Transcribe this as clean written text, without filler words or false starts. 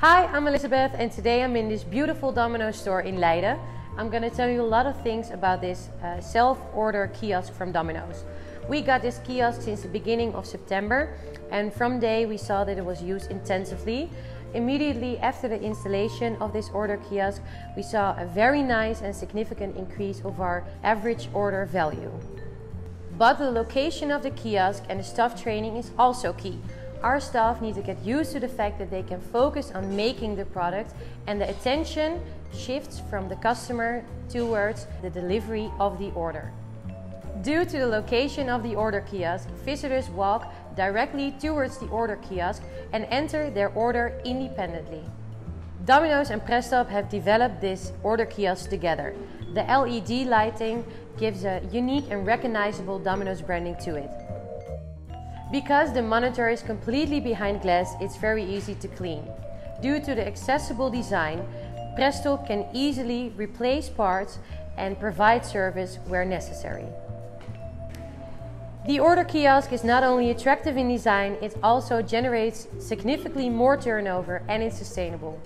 Hi, I'm Elizabeth and today I'm in this beautiful Domino store in Leiden. I'm going to tell you a lot of things about this self-order kiosk from Domino's. We got this kiosk since the beginning of September, and from day we saw that it was used intensively. Immediately after the installation of this order kiosk, we saw a very nice and significant increase of our average order value. But the location of the kiosk and the staff training is also key. Our staff need to get used to the fact that they can focus on making the product, and the attention shifts from the customer towards the delivery of the order. Due to the location of the order kiosk, visitors walk directly towards the order kiosk and enter their order independently. Domino's and Prestop have developed this order kiosk together. The LED lighting gives a unique and recognizable Domino's branding to it. Because the monitor is completely behind glass, it's very easy to clean. Due to the accessible design, Prestop can easily replace parts and provide service where necessary. The order kiosk is not only attractive in design, it also generates significantly more turnover and it's sustainable.